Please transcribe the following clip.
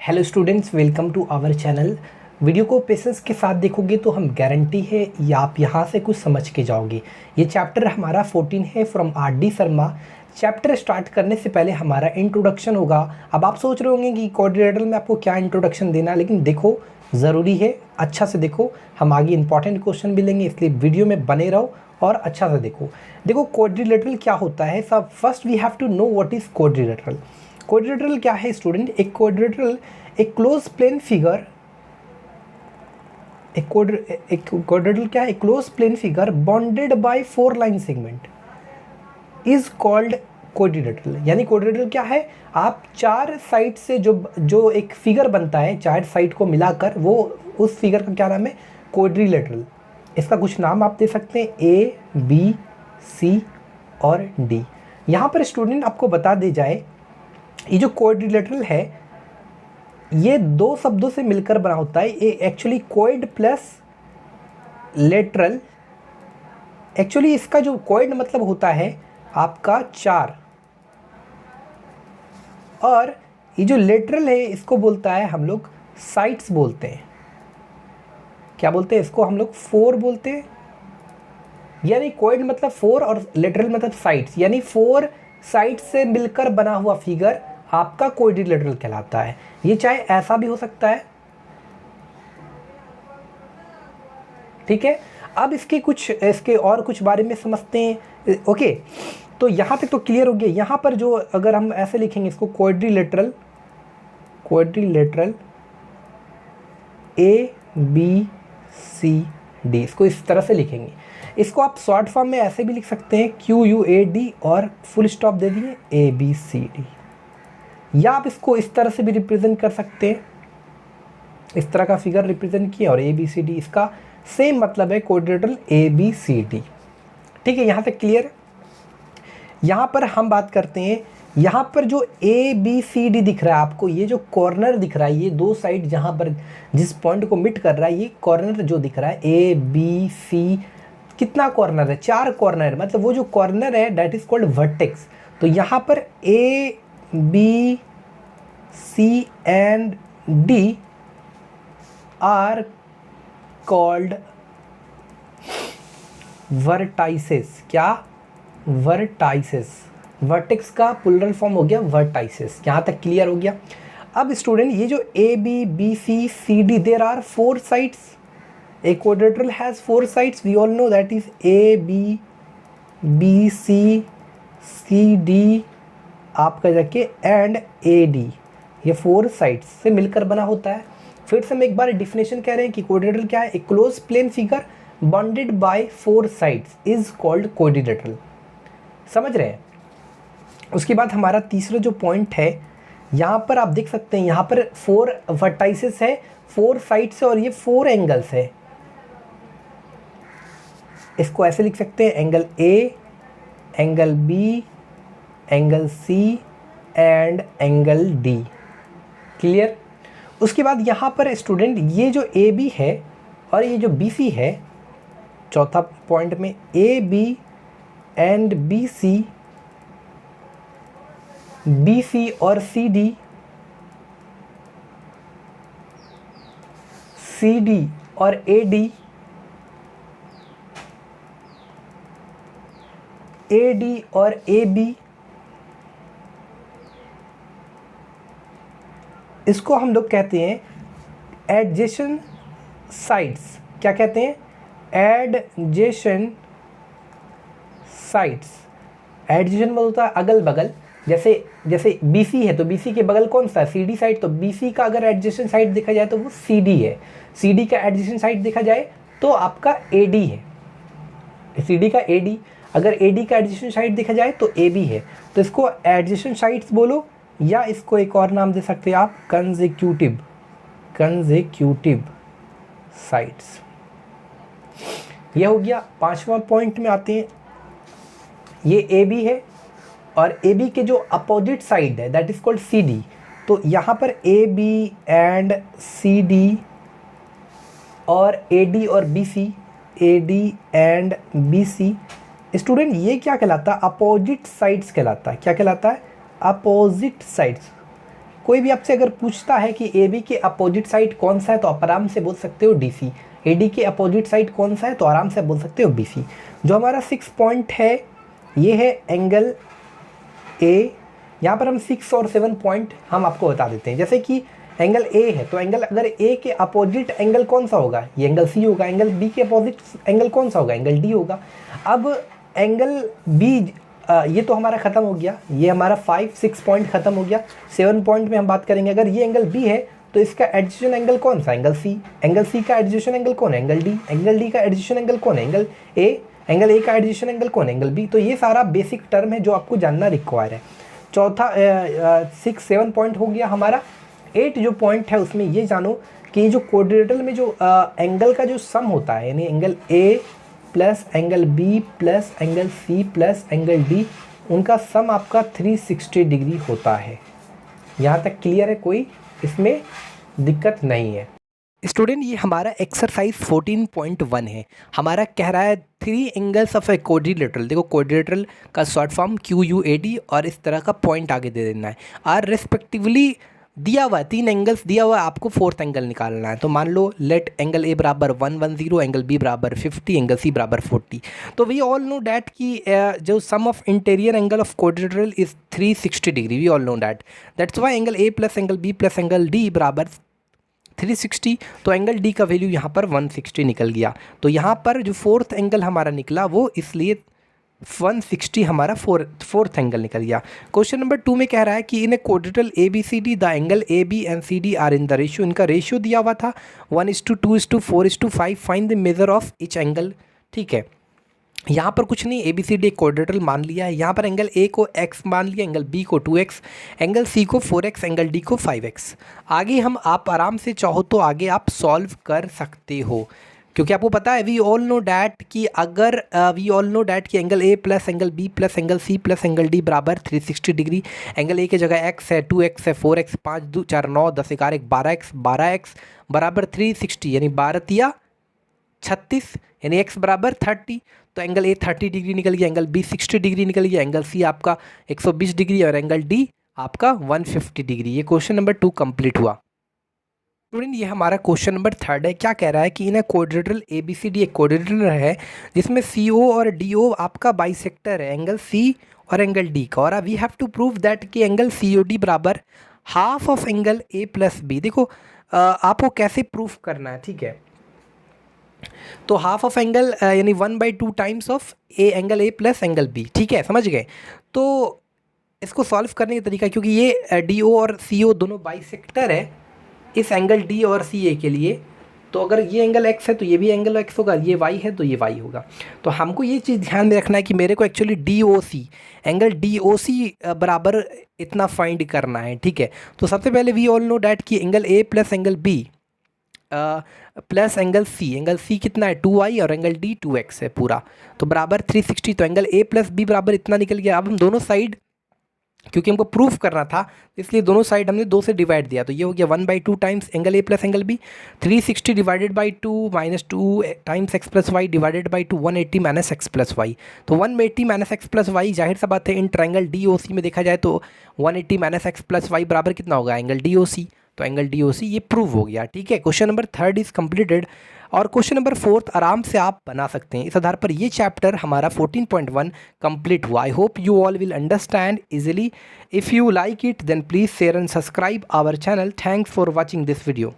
Hello students, welcome to our channel. Video को patience के साथ देखोगे तो हम गारंटी है या आप यहाँ से कुछ समझ के जाओगे। ये चैप्टर हमारा 14 है from RD. Sharma. Chapter start करने से पहले हमारा इंट्रोडक्शन होगा। अब आप सोच रहे होंगे कि क्वाड्रिलेटरल में आपको क्या इंट्रोडक्शन देना है, लेकिन देखो ज़रूरी है, अच्छा से देखो। हम आगे इंपॉर्टेंट क्वेश्चन भी लेंगे, इसलिए वीडियो में बने रहो और अच्छा से देखो। देखो क्वाड्रिलेटरल क्या होता है। सब first we have to know what is quadrilateral. Quadrilateral क्या है स्टूडेंट? एक क्वाड्रिलेटरल एक क्लोज प्लेन फिगर, एक क्वाड्रिलेटरल क्या है? एक close plane figure bounded by 4 line segment is called quadrilateral. यानी क्वाड्रिलेटरल क्या है? आप 4 साइड से जो एक फिगर बनता है, 4 साइड को मिलाकर, वो उस फिगर का क्या नाम है? क्वाड्रिलेटरल। इसका कुछ नाम आप दे सकते हैं, ए, बी, सी और डी। यहाँ पर स्टूडेंट आपको बता दे जाए, ये जो क्वाड्रिलेटरल है ये 2 शब्दों से मिलकर बना होता है। ये actually quad plus lateral. Actually इसका जो क्वाड मतलब होता है आपका 4, और ये जो लेटरल है इसको बोलता है हम लोग साइड्स बोलते हैं। क्या बोलते हैं इसको? हम लोग 4 बोलते हैं। यानी क्वाड मतलब 4 और लेटरल मतलब साइड्स, यानी 4 साइड से मिलकर बना हुआ फिगर आपका क्वाड्रिलेटरल कहलाता है। ये चाहे ऐसा भी हो सकता है, ठीक है। अब इसके और कुछ बारे में समझते हैं। ओके, तो यहाँ तक तो क्लियर हो गया। यहाँ पर जो अगर हम ऐसे लिखेंगे इसको, quadrilateral A B C D, इसको इस तरह से लिखेंगे। इसको आप शॉर्ट फॉर्म में ऐसे भी लिख सकते हैं, QUAD और फुल स्टॉप दे दिए ABCD, या आप इसको इस तरह से भी रिप्रेजेंट कर सकते हैं। इस तरह का फिगर रिप्रेजेंट किया और ABCD, इसका सेम मतलब है क्वाड्रिलेटरल ABCD। ठीक है, यहाँ तक क्लियर। यहाँ पर हम बात करते हैं, यहाँ पर जो ABCD दिख रहा है आपको, ये जो कॉर्नर दिख रहा है, ये 2 साइड जहाँ पर जिस पॉइंट को मिट कर रहा है, ये कॉर्नर जो दिख रहा है ABC, कितना कॉर्नर है? 4 कॉर्नर। मतलब वो जो कॉर्नर है दैट इज कॉल्ड वर्टेक्स। तो यहाँ पर A, B, C and D are called vertices। क्या? vertices। वर्टेक्स का प्लूरल फॉर्म हो गया vertices। यहाँ तक क्लियर हो गया। अब स्टूडेंट ये जो ABCD there are 4 sides. A quadrilateral has 4 sides. We all know that is ABCD आपका जाके एंड AD, ये 4 साइड्स से मिलकर बना होता है। फिर से हम एक बार डिफिनेशन कह रहे हैं कि क्वाड्रिलेटरल क्या है? एक close plane figure bounded by 4 sides is called quadrilateral. समझ रहे हैं? उसके बाद हमारा तीसरा जो पॉइंट है, यहाँ पर आप देख सकते हैं, यहाँ पर 4 वर्टाइसेस है, 4 साइड्स है और ये 4 एंगल्स है। इसको ऐसे लिख सकते हैं, angle A, angle B, angle C and angle D। Clear? उसके बाद यहाँ पर स्टूडेंट ये जो AB है और ये जो BC है, चौथा पॉइंट में AB एंड BC और CD और AD और AB, इसको हम लोग कहते हैं एडजेसेंट साइड्स। क्या कहते हैं? Adjacent sides. एडजेसेंट मतलब होता है अगल बगल। जैसे BC है तो BC के बगल कौन सा है? CD side. तो BC का अगर एडजेसेंट साइड देखा जाए तो वो CD है। CD का एडजेसेंट साइड देखा जाए तो आपका AD है। CD का AD, अगर AD का एडजेसेंट साइड देखा जाए तो AB है। तो इसको एडजेसेंट साइड्स बोलो, या इसको एक और नाम दे सकते हैं आप, कंसेक्यूटिव साइड्स। ये हो गया। 5वां पॉइंट में आते हैं, ये AB है और AB के जो अपोजिट साइड है दैट इज कॉल्ड CD। तो यहाँ पर AB एंड CD और AD और BC, AD and BC, student ये क्या कहलाता है? अपोजिट साइड्स कहलाता है। क्या कहलाता है? Opposite sides. कोई भी आपसे अगर पूछता है कि ए बी के अपोजिट साइड कौन सा है तो आप आराम से बोल सकते हो डी सी। ए डी के अपोजिट साइड कौन सा है तो आराम से बोल सकते हो बी सी। जो हमारा 6 पॉइंट है ये है एंगल ए। यहाँ पर हम 6 और 7 पॉइंट हम आपको बता देते हैं। जैसे कि एंगल ए है तो एंगल अगर ए के अपोजिट एंगल कौन सा होगा, ये एंगल सी होगा। एंगल बी के अपोजिट एंगल कौन सा होगा, एंगल डी होगा। अब एंगल बी ये तो हमारा ख़त्म हो गया, ये हमारा 5-6 पॉइंट ख़त्म हो गया। 7 पॉइंट में हम बात करेंगे, अगर ये एंगल बी है तो इसका एडजेसेंट एंगल कौन सा, एंगल सी। एंगल सी का एडजेसेंट एंगल कौन है, एंगल डी। एंगल डी का एडजेसेंट एंगल कौन है, एंगल ए। एंगल ए का एडजेसेंट एंगल कौन है, एंगल बी। तो ये सारा बेसिक टर्म है जो आपको जानना रिक्वायर है। चौथा 6-7 पॉइंट हो गया हमारा। 8 जो पॉइंट है उसमें ये जानो कि जो क्वाड्रिलेटरल में जो एंगल का जो सम होता है, यानी angle A plus angle B plus angle C plus angle D, उनका सम आपका 360 डिग्री होता है। यहाँ तक क्लियर है, कोई इसमें दिक्कत नहीं है। स्टूडेंट ये हमारा एक्सरसाइज 14.1 है। हमारा कह रहा है 3 एंगल्स ऑफ ए क्वाड्रिलेटरल। देखो क्वाड्रिलेटरल का शॉर्ट फॉर्म QUAD और इस तरह का पॉइंट आगे दे देना है। आर रेस्पेक्टिवली दिया हुआ है, 3 एंगल्स दिया हुआ है, आपको 4th एंगल निकालना है। तो मान लो लेट एंगल ए बराबर 110, एंगल बी बराबर 50, एंगल सी बराबर 40। तो वी ऑल नो डैट कि जो sum of interior angle of quadrilateral is 360 degree. We all know that, that's why angle A plus angle B plus angle D बराबर 360। तो angle D का value यहाँ पर 160 निकल गया। तो यहाँ पर जो 4th एंगल हमारा निकला वो इसलिए 160 हमारा 4th एंगल निकल गया। क्वेश्चन नंबर 2 में कह रहा है कि in a quadrilateral ABCD the angle AB and CD are in the ratio. इनका रेशियो दिया हुआ था 1:2:4:5। Find the measure of each angle. ठीक है, यहाँ पर कुछ नहीं, ABCD एक क्वाड्रिलेटरल मान लिया है। यहाँ पर एंगल A को x मान लिया, एंगल B को 2x, एंगल C को 4x, एंगल D को 5x। आगे हम आप आराम से चाहो तो आगे आप सॉल्व कर सकते हो, क्योंकि आपको पता है वी ऑल नो डैट कि अगर वी ऑल नो डैट कि angle A plus angle B plus angle C plus angle D बराबर 360 डिग्री। एंगल A की जगह x है, 2x है, 4x, 5 2 4 9 10 11 12x, 12x बराबर 360 यानी 12 36 यानी x बराबर 30। तो एंगल A 30 डिग्री निकल गया, एंगल B 60 डिग्री निकल गया, एंगल C आपका 120 डिग्री और एंगल D आपका 150 डिग्री। ये क्वेश्चन नंबर 2 कंप्लीट हुआ। स्टूडेंट ये हमारा क्वेश्चन नंबर 3 है। क्या कह रहा है कि इन क्वाड्रिलेटरल ABCD एक क्वाड्रिलेटरल है जिसमें CO और DO आपका बाइसेक्टर है, एंगल C और एंगल D का। और we have to prove that कि एंगल COD बराबर half of angle A plus B। देखो आपको कैसे प्रूफ करना है, ठीक है। तो हाफ ऑफ एंगल यानी 1/2 times of angle A plus angle B। ठीक है, समझ गए। तो इसको सॉल्व करने का तरीका, क्योंकि ये DO और CO दोनों बाइसेक्टर है इस एंगल D और CA के लिए, तो अगर ये एंगल x है तो ये भी एंगल x होगा, ये y है तो ये y होगा। तो हमको ये चीज़ ध्यान में रखना है कि मेरे को एक्चुअली DOC एंगल DOC बराबर इतना फाइंड करना है। ठीक है, तो सबसे पहले वी ऑल नो डैट कि angle A plus angle B plus angle C कितना है 2y और एंगल D 2x है पूरा, तो बराबर 360। तो एंगल A प्लस B बराबर इतना निकल गया। अब हम दोनों साइड, क्योंकि हमको प्रूफ करना था इसलिए दोनों साइड हमने 2 से डिवाइड दिया, तो ये हो गया 1/2 times angle A plus angle B। 360 divided by 2 minus 2 times x plus y divided by 2 180 minus x plus y. तो 180 माइनस एक्स प्लस वाई, जाहिर सा बात है इन ट्रायंगल DOC में देखा जाए तो 180 माइनस एक्स प्लस वाई बराबर कितना होगा, एंगल DOC। तो एंगल DOC ये प्रूव हो गया। ठीक है, क्वेश्चन नंबर 3 इज कम्प्लीटेड। और क्वेश्चन नंबर 4 आराम से आप बना सकते हैं। इस आधार पर ये चैप्टर हमारा 14.1 कंप्लीट हुआ। I hope you all will understand easily. If you like it then please share and subscribe our channel. Thanks for watching this video.